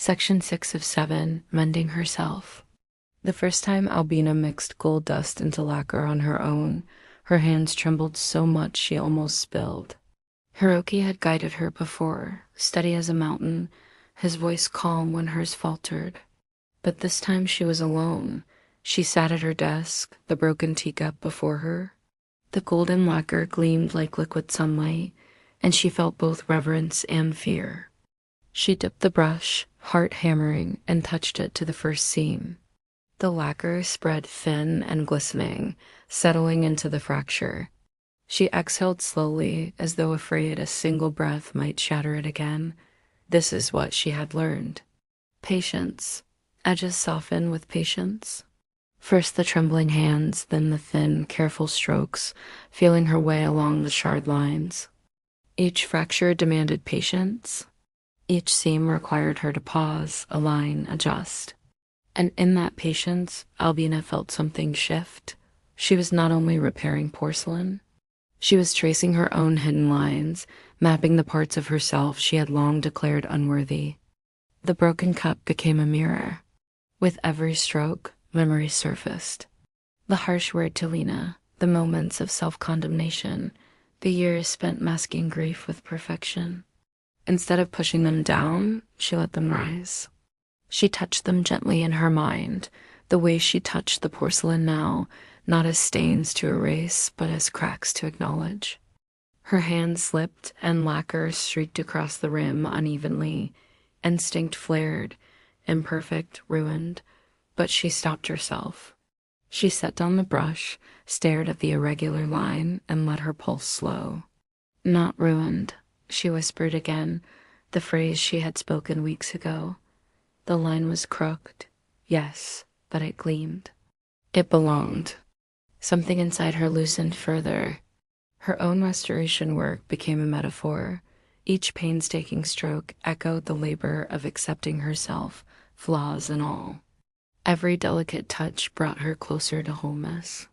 Section 6 of 7, Mending Herself. The first time Albina mixed gold dust into lacquer on her own, her hands trembled so much she almost spilled. Hiroki had guided her before, steady as a mountain, his voice calm when hers faltered. But this time she was alone. She sat at her desk, the broken teacup before her. The golden lacquer gleamed like liquid sunlight, and she felt both reverence and fear. She dipped the brush, heart hammering, and touched it to the first seam. The lacquer spread thin and glistening, settling into the fracture. She exhaled slowly, as though afraid a single breath might shatter it again. This is what she had learned. Patience. Edges soften with patience. First the trembling hands, then the thin, careful strokes, feeling her way along the charred lines. Each fracture demanded patience. Each seam required her to pause, align, adjust. And in that patience, Albina felt something shift. She was not only repairing porcelain, she was tracing her own hidden lines, mapping the parts of herself she had long declared unworthy. The broken cup became a mirror. With every stroke, memories surfaced. The harsh word to Lena, the moments of self-condemnation, the years spent masking grief with perfection. Instead of pushing them down, she let them rise. She touched them gently in her mind, the way she touched the porcelain now, not as stains to erase, but as cracks to acknowledge. Her hand slipped, and lacquer streaked across the rim unevenly. Instinct flared, imperfect, ruined, but she stopped herself. She set down the brush, stared at the irregular line, and let her pulse slow. Not ruined, she whispered again, the phrase she had spoken weeks ago. The line was crooked, yes, but it gleamed. It belonged. Something inside her loosened further. Her own restoration work became a metaphor. Each painstaking stroke echoed the labor of accepting herself, flaws and all. Every delicate touch brought her closer to wholeness.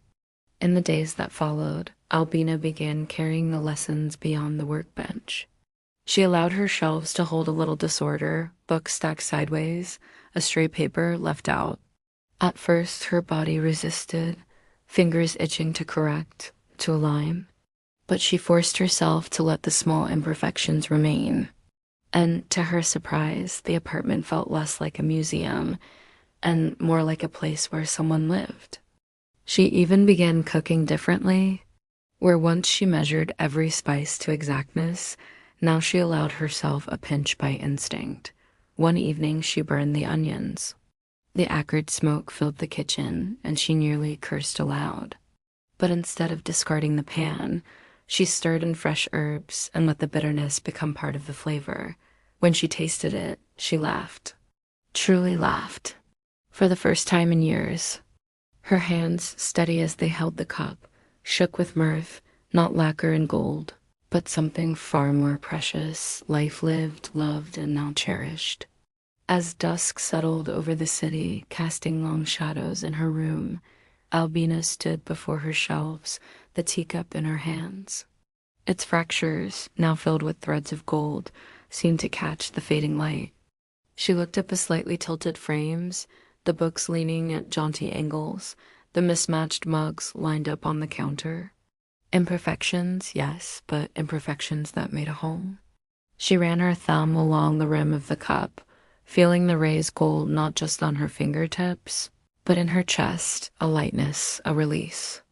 In the days that followed, Albina began carrying the lessons beyond the workbench. She allowed her shelves to hold a little disorder, books stacked sideways, a stray paper left out. At first, her body resisted, fingers itching to correct, to align. But she forced herself to let the small imperfections remain. And to her surprise, the apartment felt less like a museum and more like a place where someone lived. She even began cooking differently. Where once she measured every spice to exactness, now she allowed herself a pinch by instinct. One evening she burned the onions. The acrid smoke filled the kitchen, and she nearly cursed aloud. But instead of discarding the pan, she stirred in fresh herbs and let the bitterness become part of the flavor. When she tasted it, she laughed. Truly laughed. For the first time in years. Her hands, steady as they held the cup, shook with mirth, not lacquer and gold, but something far more precious, life lived, loved, and now cherished. As dusk settled over the city, casting long shadows in her room, Albina stood before her shelves, the teacup in her hands. Its fractures, now filled with threads of gold, seemed to catch the fading light. She looked up the slightly tilted frames, the books leaning at jaunty angles, the mismatched mugs lined up on the counter. Imperfections, yes, but imperfections that made a home. She ran her thumb along the rim of the cup, feeling the raised gold not just on her fingertips, but in her chest, a lightness, a release.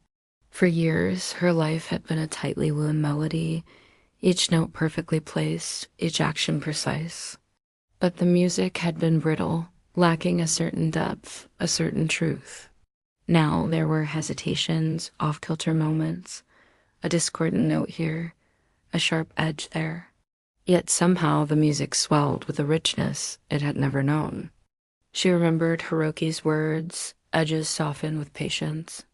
For years, her life had been a tightly woven melody, each note perfectly placed, each action precise. But the music had been brittle, lacking a certain depth, a certain truth. Now there were hesitations, off-kilter moments, a discordant note here, a sharp edge there. Yet somehow the music swelled with a richness it had never known. She remembered Hiroki's words, edges soften with patience.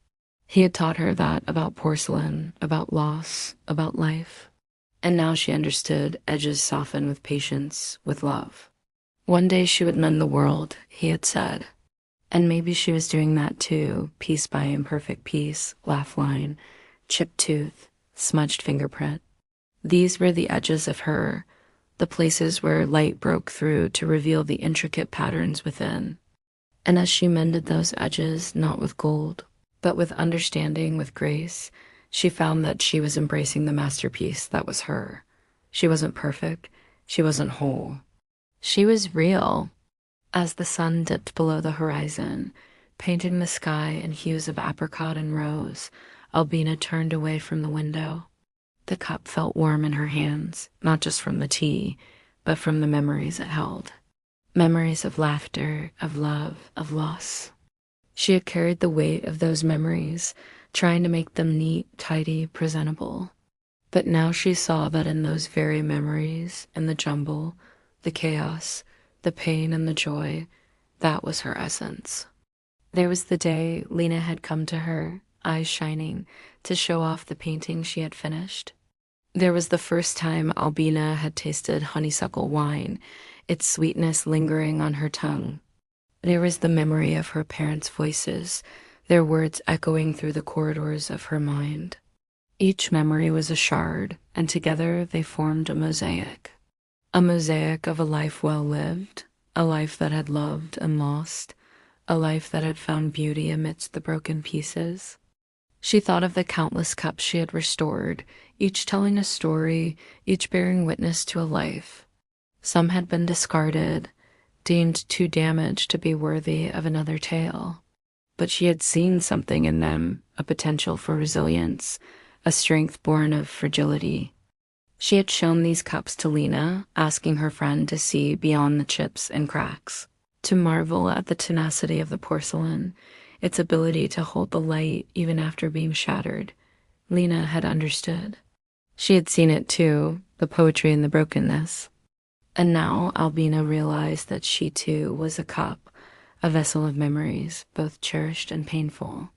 He had taught her that about porcelain, about loss, about life. And now she understood edges soften with patience, with love. One day she would mend the world, he had said. And maybe she was doing that too, piece by imperfect piece, laugh line, chipped tooth, smudged fingerprint. These were the edges of her, the places where light broke through to reveal the intricate patterns within. And as she mended those edges, not with gold, but with understanding, with grace, she found that she was embracing the masterpiece that was her. She wasn't perfect. She wasn't whole. She was real. As the sun dipped below the horizon, painting the sky in hues of apricot and rose, Albina turned away from the window. The cup felt warm in her hands, not just from the tea, but from the memories it held. Memories of laughter, of love, of loss. She had carried the weight of those memories, trying to make them neat, tidy, presentable. But now she saw that in those very memories, in the jumble, the chaos, the pain and the joy, that was her essence. There was the day Lena had come to her, eyes shining, to show off the painting she had finished. There was the first time Albina had tasted honeysuckle wine, its sweetness lingering on her tongue. There was the memory of her parents' voices, their words echoing through the corridors of her mind. Each memory was a shard, and together they formed a mosaic. A mosaic of a life well lived, a life that had loved and lost, a life that had found beauty amidst the broken pieces. She thought of the countless cups she had restored, each telling a story, each bearing witness to a life. Some had been discarded, deemed too damaged to be worthy of another tale. But she had seen something in them, a potential for resilience, a strength born of fragility. She had shown these cups to Lena, asking her friend to see beyond the chips and cracks, to marvel at the tenacity of the porcelain, its ability to hold the light even after being shattered. Lena had understood. She had seen it too, the poetry in the brokenness. And now Albina realized that she too was a cup, a vessel of memories, both cherished and painful.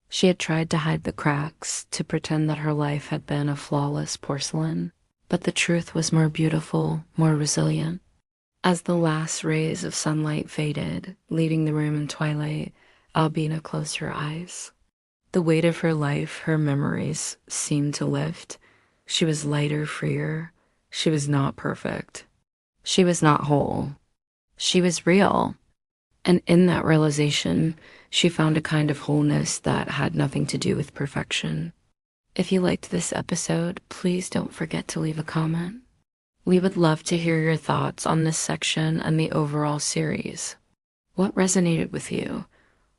She had tried to hide the cracks, to pretend that her life had been a flawless porcelain, but the truth was more beautiful, more resilient. As the last rays of sunlight faded, leaving the room in twilight, Albina closed her eyes. The weight of her life, her memories, seemed to lift. She was lighter, freer. She was not perfect. She was not whole. She was real. And in that realization, she found a kind of wholeness that had nothing to do with perfection. If you liked this episode, please don't forget to leave a comment. We would love to hear your thoughts on this section and the overall series. What resonated with you?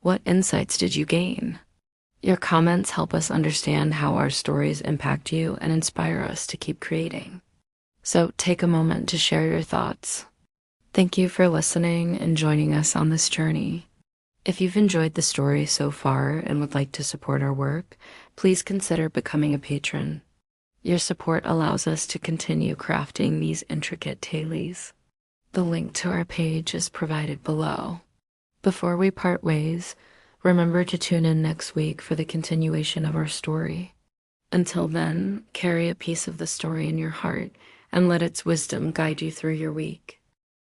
What insights did you gain? Your comments help us understand how our stories impact you and inspire us to keep creating. So take a moment to share your thoughts. Thank you for listening and joining us on this journey. If you've enjoyed the story so far and would like to support our work, please consider becoming a patron. Your support allows us to continue crafting these intricate tailies. The link to our page is provided below. Before we part ways, remember to tune in next week for the continuation of our story. Until then, carry a piece of the story in your heart and let its wisdom guide you through your week.